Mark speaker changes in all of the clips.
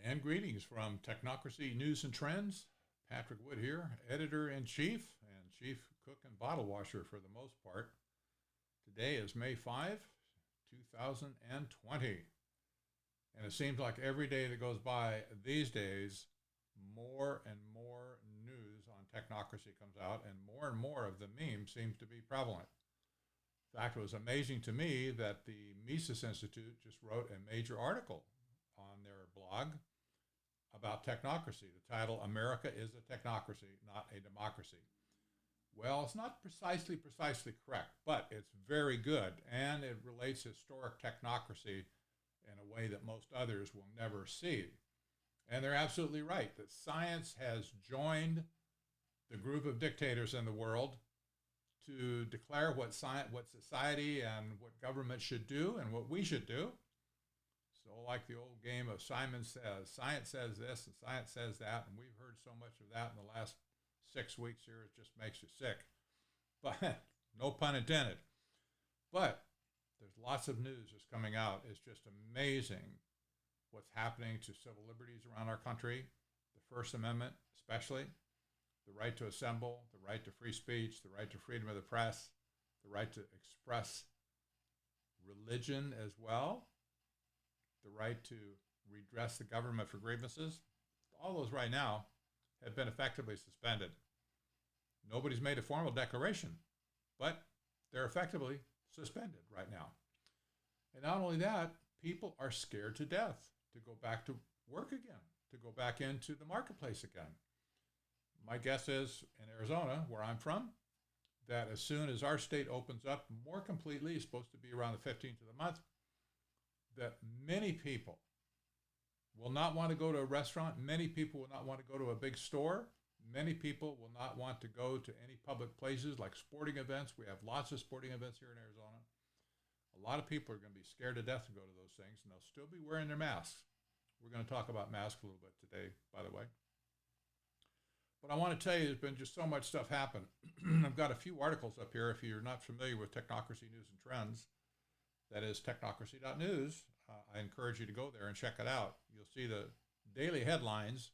Speaker 1: And greetings from Technocracy News and Trends. Patrick Wood here, editor-in-chief and chief cook and bottle washer for the most part. Today is May 5, 2020. And it seems like every day that goes by these days, more and more news on technocracy comes out, and more of the meme seems to be prevalent. In fact, it was amazing to me that the Mises Institute just wrote a major article on their blog about technocracy. The title, America is a Technocracy, Not a Democracy. Well, it's not precisely correct, but it's very good, and it relates historic technocracy in a way that most others will never see. And they're absolutely right that science has joined the group of dictators in the world to declare what society and what government should do and what we should do. So like the old game of Simon Says, science says this and science says that, and we've heard so much of that in the last 6 weeks here, it just makes you sick. But no pun intended. But there's lots of news that's coming out. It's just amazing what's happening to civil liberties around our country, the First Amendment especially, the right to assemble, the right to free speech, the right to freedom of the press, the right to express religion as well, the right to redress the government for grievances. All those right now have been effectively suspended. Nobody's made a formal declaration, but they're effectively suspended right now. And not only that, people are scared to death to go back to work again, to go back into the marketplace again. My guess is in Arizona, where I'm from, that as soon as our state opens up more completely, it's supposed to be around the 15th of the month, that many people will not want to go to a restaurant. Many people will not want to go to a big store. Many people will not want to go to any public places like sporting events. We have lots of sporting events here in Arizona. A lot of people are going to be scared to death to go to those things, and they'll still be wearing their masks. We're going to talk about masks a little bit today, by the way. But I want to tell you, there's been just so much stuff happen. I've got a few articles up here. If you're not familiar with Technocracy News and Trends, that is technocracy.news. I encourage you to go there and check it out. You'll see the daily headlines.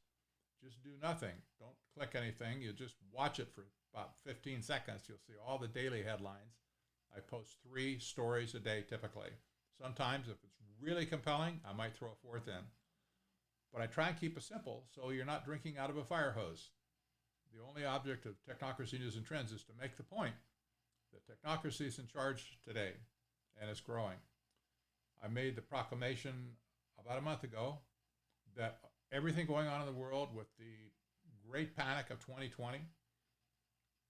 Speaker 1: Just do nothing. Don't click anything. You just watch it for about 15 seconds. You'll see all the daily headlines. I post 3 stories a day typically. Sometimes if it's really compelling, I might throw a fourth in. But I try and keep it simple so you're not drinking out of a fire hose. The only object of Technocracy News and Trends is to make the point that technocracy is in charge today, and it's growing. I made the proclamation about a month ago that everything going on in the world with the great panic of 2020,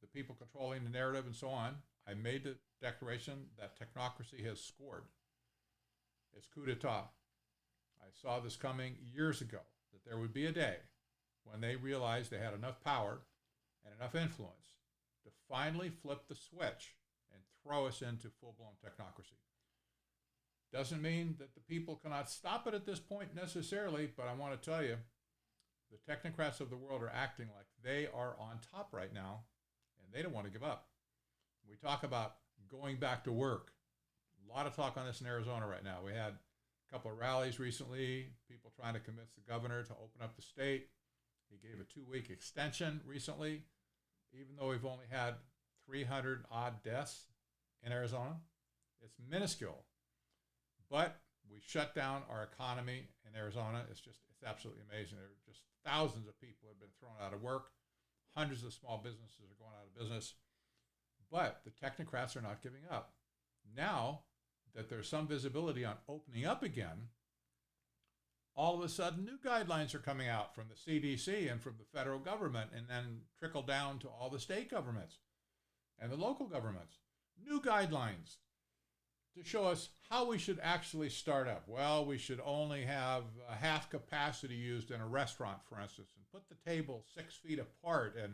Speaker 1: the people controlling the narrative and so on, I made the declaration that technocracy has scored. It's coup d'etat. I saw this coming years ago, that there would be a day when they realized they had enough power and enough influence to finally flip the switch and throw us into full-blown technocracy. Doesn't mean that the people cannot stop it at this point necessarily, but I want to tell you, the technocrats of the world are acting like they are on top right now, and they don't want to give up. We talk about going back to work. A lot of talk on this in Arizona right now. We had a couple of rallies recently, people trying to convince the governor to open up the state. He gave a 2-week extension recently, even though we've only had 300 odd deaths in Arizona. It's minuscule. But we shut down our economy in Arizona. It's absolutely amazing. There are just thousands of people have been thrown out of work. Hundreds of small businesses are going out of business. But the technocrats are not giving up. Now that there's some visibility on opening up again, all of a sudden new guidelines are coming out from the CDC and from the federal government and then trickle down to all the state governments and the local governments. New guidelines to show us how we should actually start up. Well, we should only have half capacity used in a restaurant, for instance, and put the table 6 feet apart. And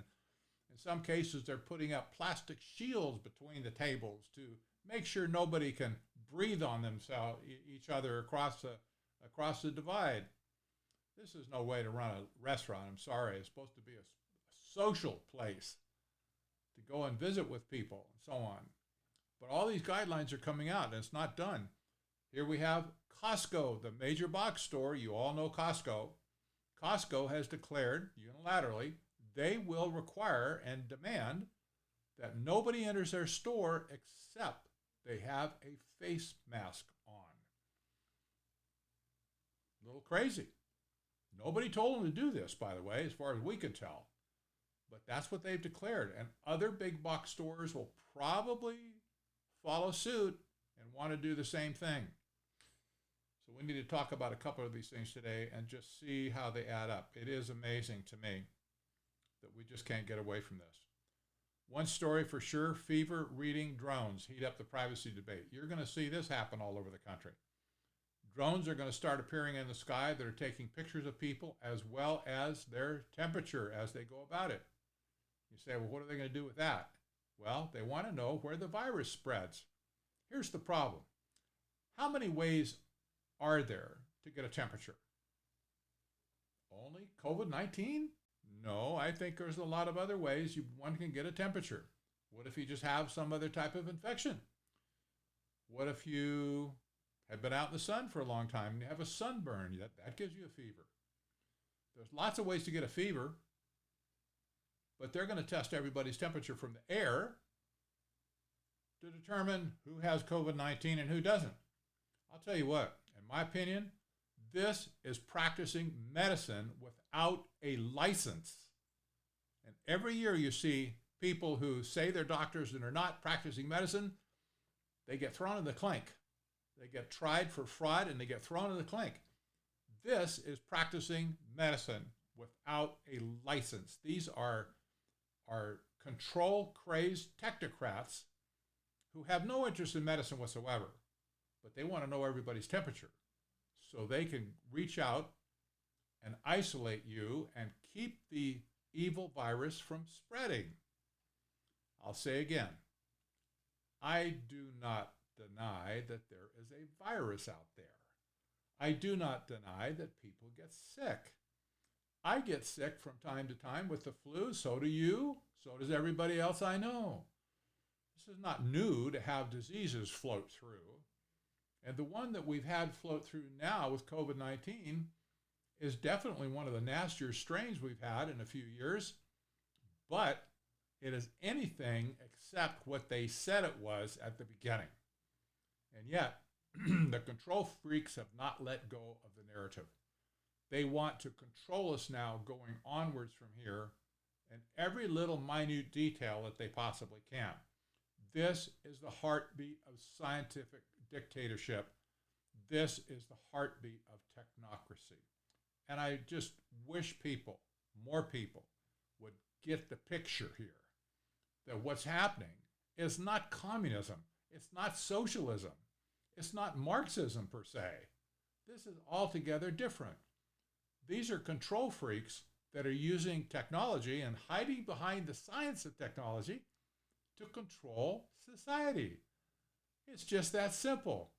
Speaker 1: in some cases, they're putting up plastic shields between the tables to make sure nobody can breathe on themselves, each other across the divide. This is no way to run a restaurant. I'm sorry. It's supposed to be a social place to go and visit with people and so on. But all these guidelines are coming out, and it's not done. Here we have Costco, the major box store. You all know Costco. Costco has declared unilaterally they will require and demand that nobody enters their store except they have a face mask on. A little crazy. Nobody told them to do this, by the way, as far as we could tell. But that's what they've declared. And other big box stores will probably follow suit and want to do the same thing. So we need to talk about a couple of these things today and just see how they add up. It is amazing to me that we just can't get away from this. One story for sure, fever reading drones heat up the privacy debate. You're going to see this happen all over the country. Drones are going to start appearing in the sky that are taking pictures of people as well as their temperature as they go about it. You say, well, what are they going to do with that? Well, they want to know where the virus spreads. Here's the problem. How many ways are there to get a temperature? Only COVID-19? No, I think there's a lot of other ways one can get a temperature. What if you just have some other type of infection? What if you have been out in the sun for a long time and you have a sunburn? That gives you a fever. There's lots of ways to get a fever, but they're going to test everybody's temperature from the air to determine who has COVID-19 and who doesn't. I'll tell you what, in my opinion, this is practicing medicine without a license. And every year you see people who say they're doctors and are not practicing medicine, they get thrown in the clink. They get tried for fraud and they get thrown in the clink. This is practicing medicine without a license. These are control-crazed technocrats who have no interest in medicine whatsoever, but they want to know everybody's temperature so they can reach out and isolate you and keep the evil virus from spreading. I'll say again, I do not deny that there is a virus out there. I do not deny that people get sick. I get sick from time to time with the flu. So do you. So does everybody else I know. This is not new to have diseases float through. And the one that we've had float through now with COVID-19 is definitely one of the nastier strains we've had in a few years. But it is anything except what they said it was at the beginning. And yet, the control freaks have not let go of the narrative. They want to control us now going onwards from here in every little minute detail that they possibly can. This is the heartbeat of scientific dictatorship. This is the heartbeat of technocracy. And I just wish people, more people, would get the picture here that what's happening is not communism. It's not socialism. It's not Marxism per se. This is altogether different. These are control freaks that are using technology and hiding behind the science of technology to control society. It's just that simple.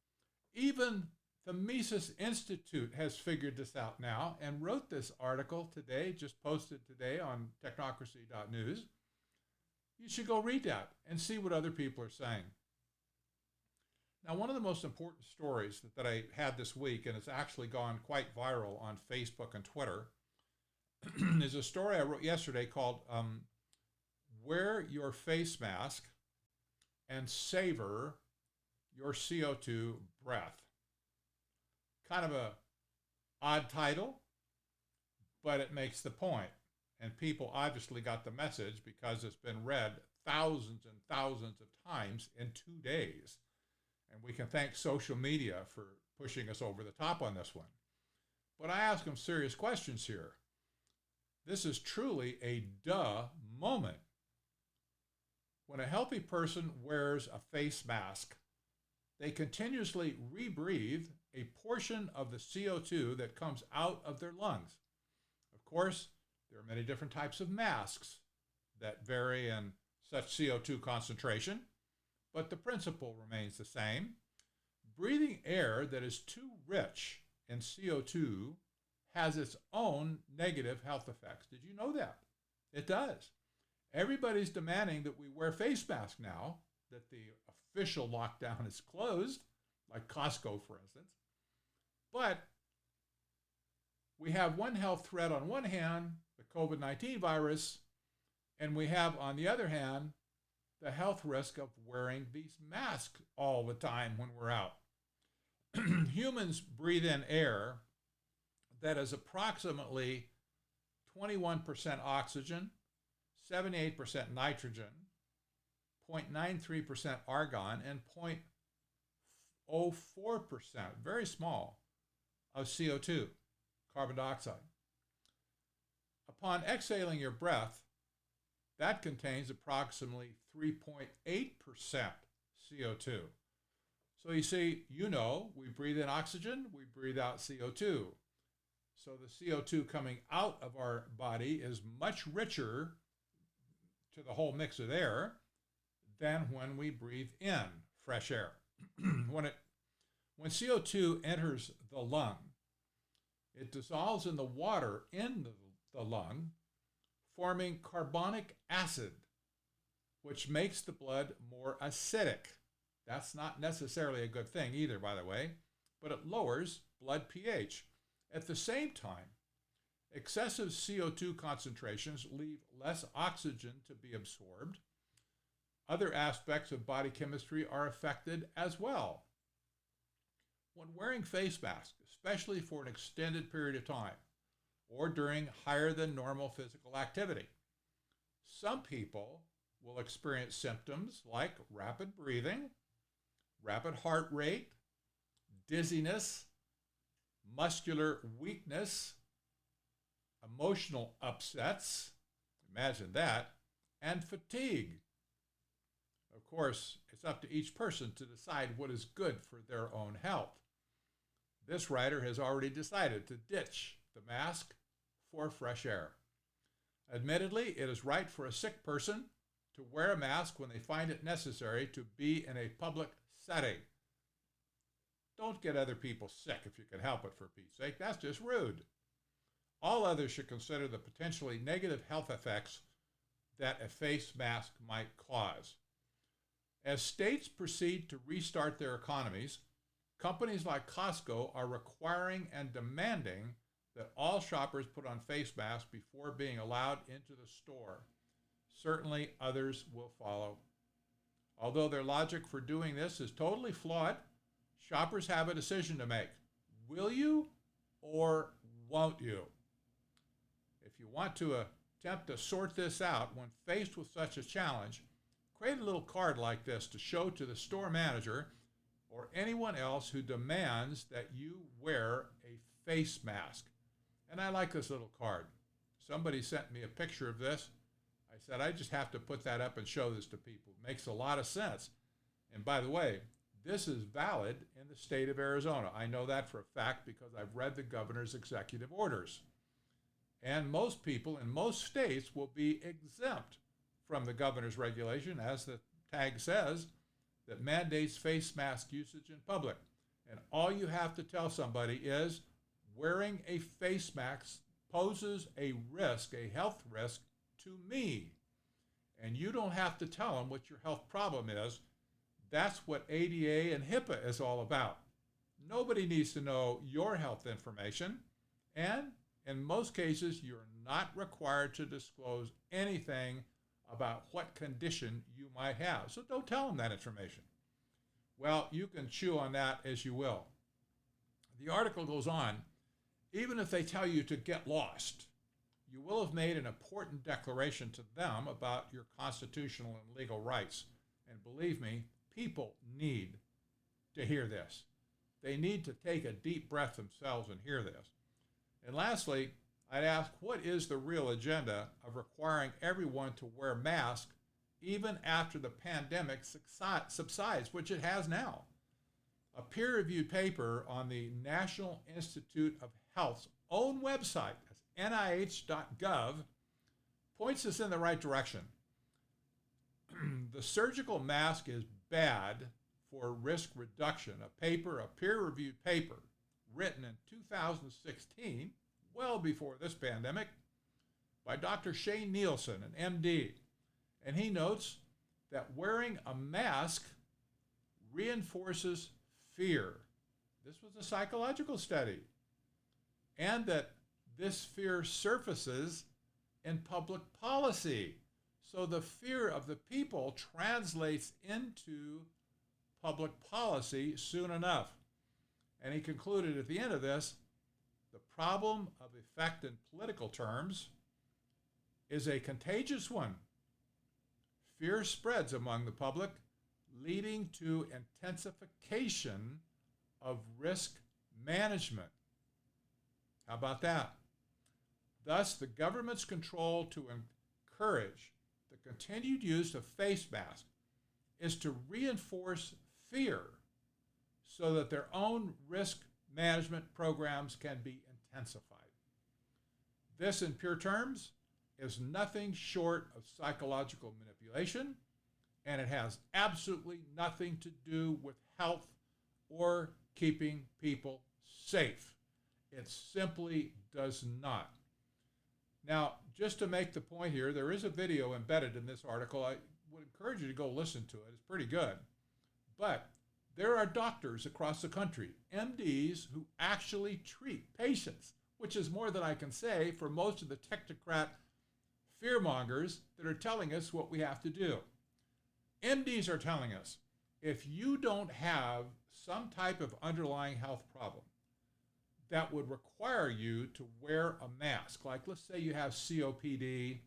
Speaker 1: Even the Mises Institute has figured this out now and wrote this article today, just posted today on technocracy.news. You should go read that and see what other people are saying. Now, one of the most important stories that I had this week, and it's actually gone quite viral on Facebook and Twitter, is a story I wrote yesterday called Wear Your Face Mask and Savor Your CO2 Breath. Kind of a odd title, but it makes the point. And people obviously got the message because it's been read thousands and thousands of times in 2 days. And we can thank social media for pushing us over the top on this one. But I ask them serious questions here. This is truly a duh moment. When a healthy person wears a face mask, they continuously rebreathe a portion of the CO2 that comes out of their lungs. Of course, there are many different types of masks that vary in such CO2 concentration, but the principle remains the same. Breathing air that is too rich in CO2 has its own negative health effects. Did you know that? It does. Everybody's demanding that we wear face masks now, that the official lockdown is closed, like Costco, for instance. But we have one health threat on one hand, the COVID-19 virus, and we have, on the other hand, the health risk of wearing these masks all the time when we're out. Humans breathe in air that is approximately 21% oxygen, 78% nitrogen, 0.93% argon, and 0.04%, very small, of CO2, carbon dioxide. Upon exhaling your breath, that contains approximately 3.8% CO2. So you see, we breathe in oxygen, we breathe out CO2. So the CO2 coming out of our body is much richer to the whole mix of air than when we breathe in fresh air. When CO2 enters the lung, it dissolves in the water in the lung, forming carbonic acid, which makes the blood more acidic. That's not necessarily a good thing either, by the way, but it lowers blood pH. At the same time, excessive CO2 concentrations leave less oxygen to be absorbed. Other aspects of body chemistry are affected as well. When wearing face masks, especially for an extended period of time, or during higher than normal physical activity, some people will experience symptoms like rapid breathing, rapid heart rate, dizziness, muscular weakness, emotional upsets, imagine that, and fatigue. Of course, it's up to each person to decide what is good for their own health. This writer has already decided to ditch the mask for fresh air. Admittedly, it is right for a sick person to wear a mask when they find it necessary to be in a public setting. Don't get other people sick if you can help it, for Pete's sake. That's just rude. All others should consider the potentially negative health effects that a face mask might cause. As states proceed to restart their economies, companies like Costco are requiring and demanding that all shoppers put on face masks before being allowed into the store. Certainly others will follow. Although their logic for doing this is totally flawed, shoppers have a decision to make. Will you or won't you? If you want to attempt to sort this out when faced with such a challenge, create a little card like this to show to the store manager or anyone else who demands that you wear a face mask. And I like this little card. Somebody sent me a picture of this. I said, I just have to put that up and show this to people. It makes a lot of sense. And by the way, this is valid in the state of Arizona. I know that for a fact because I've read the governor's executive orders. And most people in most states will be exempt from the governor's regulation, as the tag says, that mandates face mask usage in public. And all you have to tell somebody is wearing a face mask poses a risk, a health risk to me. And you don't have to tell them what your health problem is. That's what ADA and HIPAA is all about. Nobody needs to know your health information. And in most cases, you're not required to disclose anything about what condition you might have. So don't tell them that information. Well, you can chew on that as you will. The article goes on, even if they tell you to get lost, you will have made an important declaration to them about your constitutional and legal rights. And believe me, people need to hear this. They need to take a deep breath themselves and hear this. And lastly, I'd ask, what is the real agenda of requiring everyone to wear masks even after the pandemic subsides, which it has now? A peer-reviewed paper on the National Institute of Health's own website, that's nih.gov, points us in the right direction. The surgical mask is bad for risk reduction. A peer-reviewed paper written in 2016, well before this pandemic, by Dr. Shane Nielsen, an MD. And he notes that wearing a mask reinforces fear. This was a psychological study. And that this fear surfaces in public policy. So the fear of the people translates into public policy soon enough. And he concluded at the end of this, the problem of effect in political terms is a contagious one. Fear spreads among the public, leading to intensification of risk management. How about that? Thus, the government's control to encourage the continued use of face masks is to reinforce fear so that their own risk management programs can be intensified. This, in pure terms, is nothing short of psychological manipulation, and it has absolutely nothing to do with health or keeping people safe. It simply does not. Now, just to make the point here, there is a video embedded in this article. I would encourage you to go listen to it. It's pretty good. But there are doctors across the country, MDs, who actually treat patients, which is more than I can say for most of the technocrat fearmongers that are telling us what we have to do. MDs are telling us, if you don't have some type of underlying health problem that would require you to wear a mask, like let's say you have COPD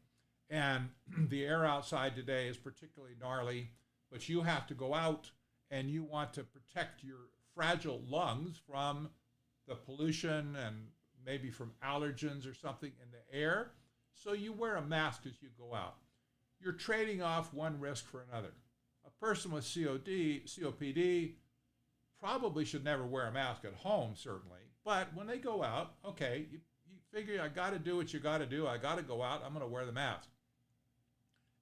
Speaker 1: and the air outside today is particularly gnarly, but you have to go out and you want to protect your fragile lungs from the pollution and maybe from allergens or something in the air, so you wear a mask as you go out. You're trading off one risk for another. A person with COPD probably should never wear a mask at home, certainly. But when they go out, okay, you figure, I got to do what you got to do. I got to go out. I'm going to wear the mask.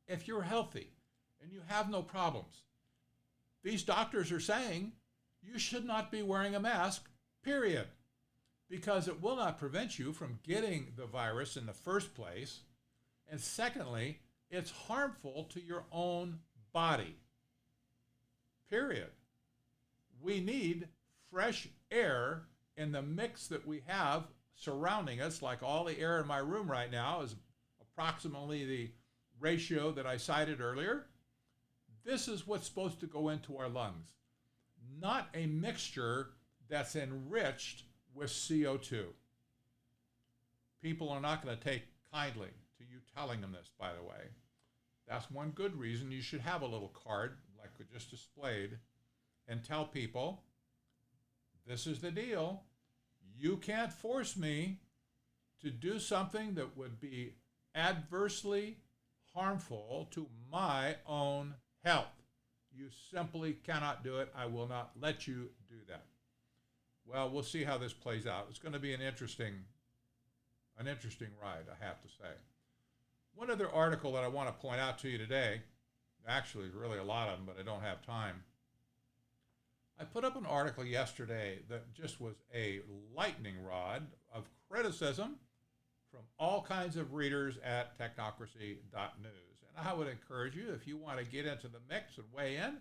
Speaker 1: If you're healthy and you have no problems, these doctors are saying you should not be wearing a mask, period, because it will not prevent you from getting the virus in the first place. And secondly, it's harmful to your own body, period. We need fresh air in the mix that we have surrounding us, like all the air in my room right now is approximately the ratio that I cited earlier. This is what's supposed to go into our lungs, not a mixture that's enriched with CO2. People are not going to take kindly to you telling them this, by the way. That's one good reason you should have a little card, like we just displayed, and tell people, this is the deal. You can't force me to do something that would be adversely harmful to my own health. You simply cannot do it. I will not let you do that. Well, we'll see how this plays out. It's going to be an interesting ride, I have to say. One other article that I want to point out to you today, actually really a lot of them, but I don't have time. I put up an article yesterday that just was a lightning rod of criticism from all kinds of readers at technocracy.news. And I would encourage you, if you want to get into the mix and weigh in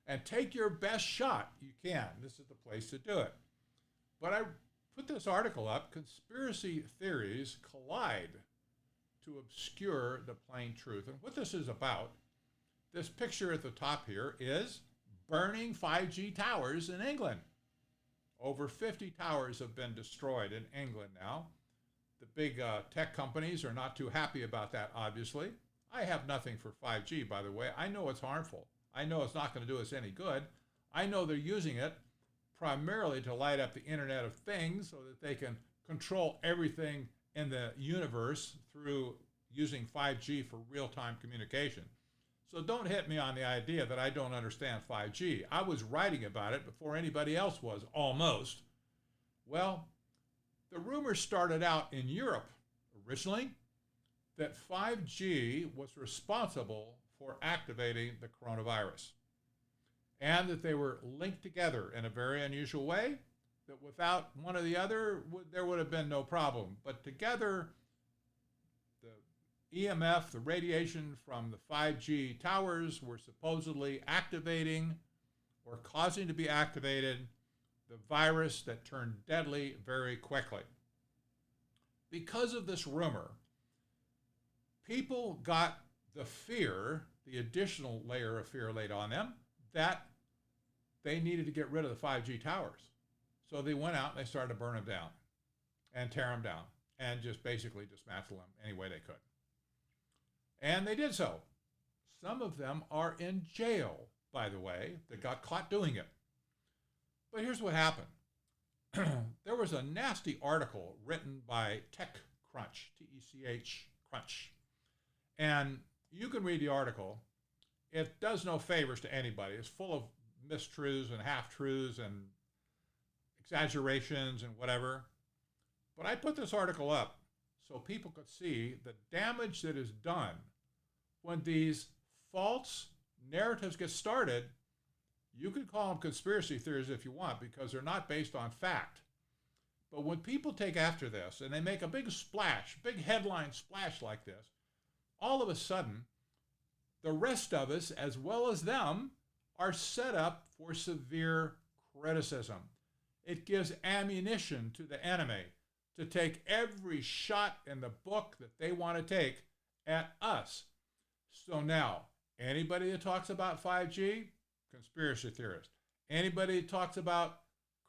Speaker 1: and take your best shot, you can. This is the place to do it. But I put this article up, Conspiracy Theories Collide to Obscure the Plain Truth. And what this is about, this picture at the top here is burning 5G towers in England. Over 50 towers have been destroyed in England now. The big tech companies are not too happy about that, obviously. I have nothing for 5G, by the way. I know it's harmful. I know it's not going to do us any good. I know they're using it primarily to light up the Internet of Things so that they can control everything in the universe through using 5G for real-time communication. So don't hit me on the idea that I don't understand 5G. I was writing about it before anybody else was, almost. Well, the rumors started out in Europe originally that 5G was responsible for activating the coronavirus, and that they were linked together in a very unusual way, that without one or the other, there would have been no problem. But together, the EMF, the radiation from the 5G towers, were supposedly activating or causing to be activated the virus that turned deadly very quickly. Because of this rumor, people got the fear, the additional layer of fear laid on them, that they needed to get rid of the 5G towers. So they went out and they started to burn them down and tear them down and just basically dismantle them any way they could. And they did so. Some of them are in jail, by the way, that got caught doing it. But here's what happened. There was a nasty article written by TechCrunch, T-E-C-H, Crunch. And you can read the article. It does no favors to anybody. It's full of mistruths and half-truths and exaggerations and whatever. But I put this article up so people could see the damage that is done when these false narratives get started. You can call them conspiracy theories if you want, because they're not based on fact. But when people take after this and they make a big splash, big headline splash like this, all of a sudden, the rest of us, as well as them, are set up for severe criticism. It gives ammunition to the enemy to take every shot in the book that they want to take at us. So now, anybody that talks about 5G, conspiracy theorist. Anybody that talks about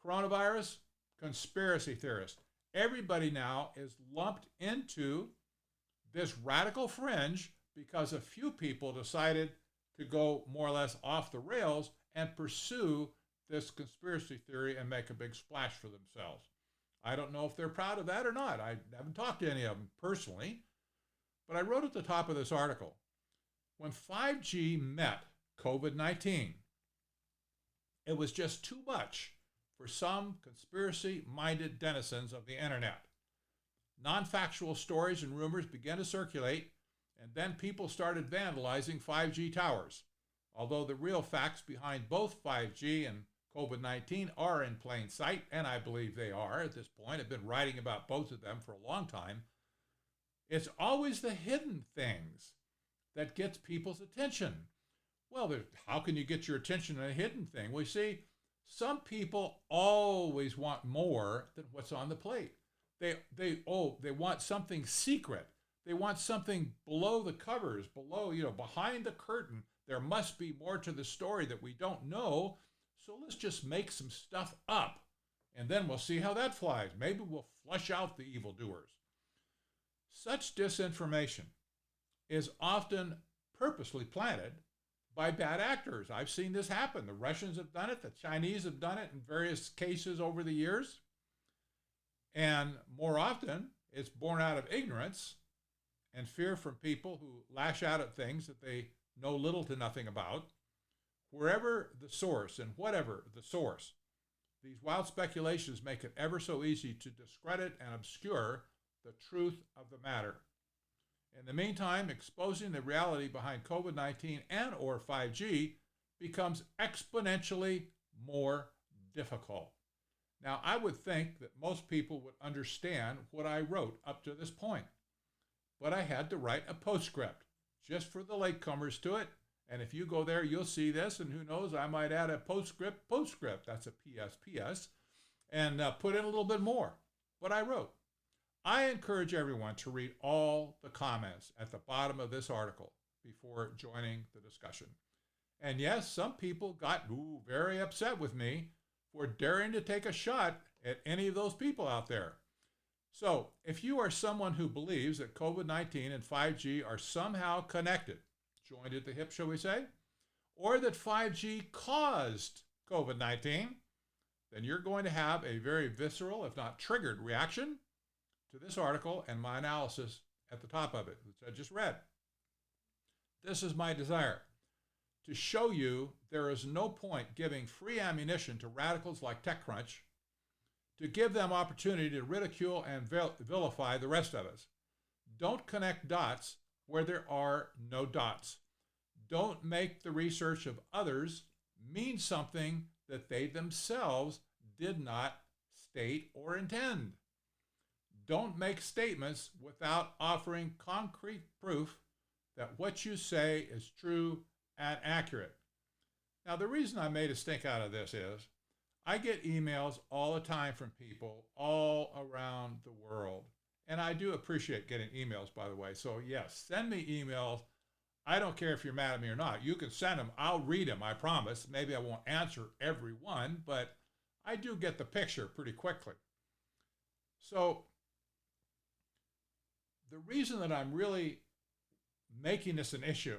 Speaker 1: coronavirus, conspiracy theorist. Everybody now is lumped into this radical fringe because a few people decided to go more or less off the rails and pursue this conspiracy theory and make a big splash for themselves. I don't know if they're proud of that or not. I haven't talked to any of them personally, but I wrote at the top of this article, when 5G met COVID-19, it was just too much for some conspiracy-minded denizens of the internet. Non-factual stories and rumors began to circulate, and then people started vandalizing 5G towers. Although the real facts behind both 5G and COVID-19 are in plain sight, and I believe they are at this point. I've been writing about both of them for a long time. It's always the hidden things that gets people's attention. Well, how can you get your attention on a hidden thing? We see some people always want more than what's on the plate. They want something secret. They want something below the covers, behind the curtain. There must be more to the story that we don't know. So let's just make some stuff up, and then we'll see how that flies. Maybe we'll flush out the evildoers. Such disinformation is often purposely planted by bad actors. I've seen this happen. The Russians have done it. The Chinese have done it in various cases over the years. And more often, it's born out of ignorance and fear from people who lash out at things that they know little to nothing about. Wherever the source and whatever the source, these wild speculations make it ever so easy to discredit and obscure the truth of the matter. In the meantime, exposing the reality behind COVID-19 and or 5G becomes exponentially more difficult. Now, I would think that most people would understand what I wrote up to this point, but I had to write a postscript just for the latecomers to it. And if you go there, you'll see this, and who knows, I might add a postscript. That's a PS, and put in a little bit more. But I wrote, I encourage everyone to read all the comments at the bottom of this article before joining the discussion. And yes, some people got very upset with me for daring to take a shot at any of those people out there. So if you are someone who believes that COVID-19 and 5G are somehow connected, joined at the hip, shall we say, or that 5G caused COVID-19, then you're going to have a very visceral, if not triggered, reaction to this article and my analysis at the top of it, which I just read. This is my desire, to show you there is no point giving free ammunition to radicals like TechCrunch, to give them opportunity to ridicule and vilify the rest of us. Don't connect dots where there are no dots. Don't make the research of others mean something that they themselves did not state or intend. Don't make statements without offering concrete proof that what you say is true and accurate. Now, the reason I made a stink out of this is I get emails all the time from people all around the world, And I do appreciate getting emails, by the way. So, yes, send me emails. I don't care if you're mad at me or not. You can send them. I'll read them, I promise. Maybe I won't answer every one, but I do get the picture pretty quickly. So, the reason that I'm really making this an issue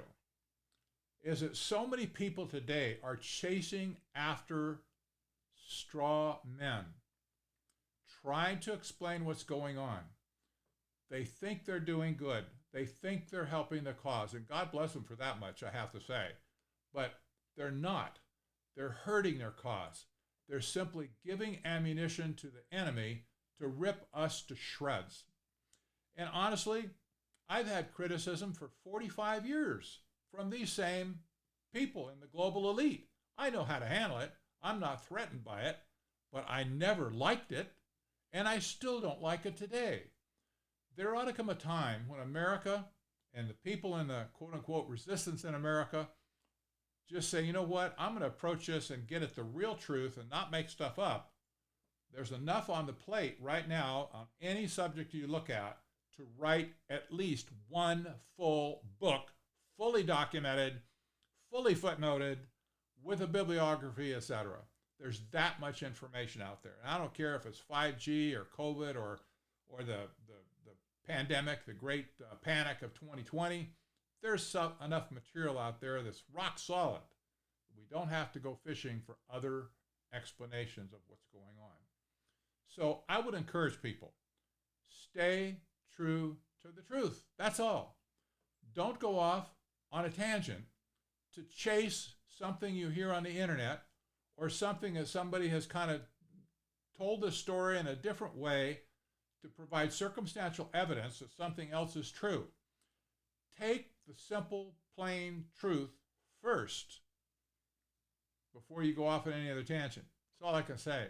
Speaker 1: is that so many people today are chasing after straw men, trying to explain what's going on. They think they're doing good. They think they're helping the cause, and God bless them for that much, I have to say. But they're not. They're hurting their cause. They're simply giving ammunition to the enemy to rip us to shreds. And honestly, I've had criticism for 45 years from these same people in the global elite. I know how to handle it. I'm not threatened by it, but I never liked it, and I still don't like it today. There ought to come a time when America and the people in the quote-unquote resistance in America just say, you know what, I'm going to approach this and get at the real truth and not make stuff up. There's enough on the plate right now on any subject you look at to write at least one full book, fully documented, fully footnoted, with a bibliography, etc. There's that much information out there. And I don't care if it's 5G or COVID or the pandemic, the great panic of 2020. There's enough material out there that's rock solid. We don't have to go fishing for other explanations of what's going on. So I would encourage people, stay true to the truth. That's all. Don't go off on a tangent to chase something you hear on the internet or something that somebody has kind of told the story in a different way to provide circumstantial evidence that something else is true. Take the simple, plain truth first before you go off on any other tangent. That's all I can say.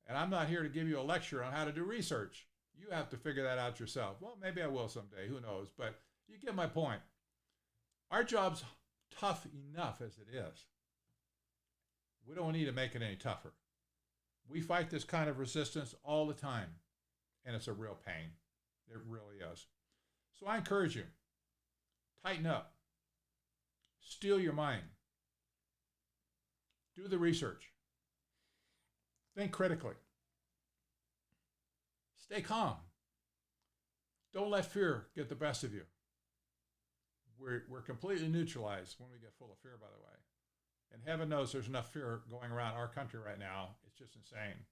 Speaker 1: And I'm not here to give you a lecture on how to do research. You have to figure that out yourself. Well, maybe I will someday. Who knows? But you get my point. Our job's tough enough as it is. We don't need to make it any tougher. We fight this kind of resistance all the time, and it's a real pain. It really is. So I encourage you, tighten up. Steel your mind. Do the research. Think critically. Stay calm. Don't let fear get the best of you. We're completely neutralized when we get full of fear, by the way. And heaven knows there's enough fear going around our country right now. It's just insane.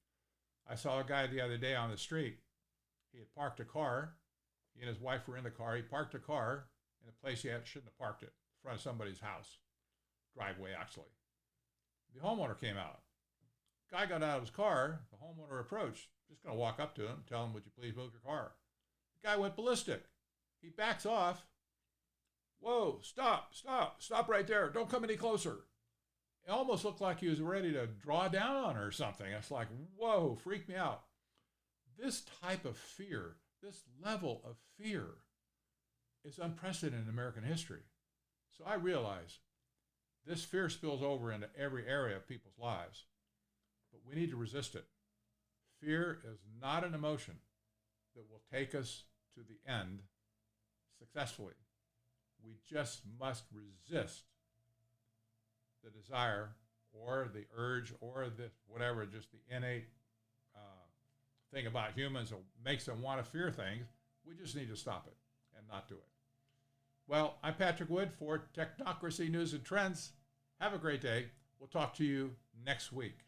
Speaker 1: I saw a guy the other day on the street. He had parked a car. He and his wife were in the car. He parked a car in a place he shouldn't have parked it, in front of somebody's house. Driveway, actually. The homeowner came out. Guy got out of his car. The homeowner approached. Just going to walk up to him, tell him, would you please move your car? The guy went ballistic. He backs off. Whoa, stop right there. Don't come any closer. It almost looked like he was ready to draw down on her or something. It's like, whoa, freaked me out. This type of fear, this level of fear is unprecedented in American history. So I realize this fear spills over into every area of people's lives, but we need to resist it. Fear is not an emotion that will take us to the end successfully. We just must resist the desire or the urge or the whatever, just the innate thing about humans that makes them want to fear things. We just need to stop it and not do it. Well, I'm Patrick Wood for Technocracy News and Trends. Have a great day. We'll talk to you next week.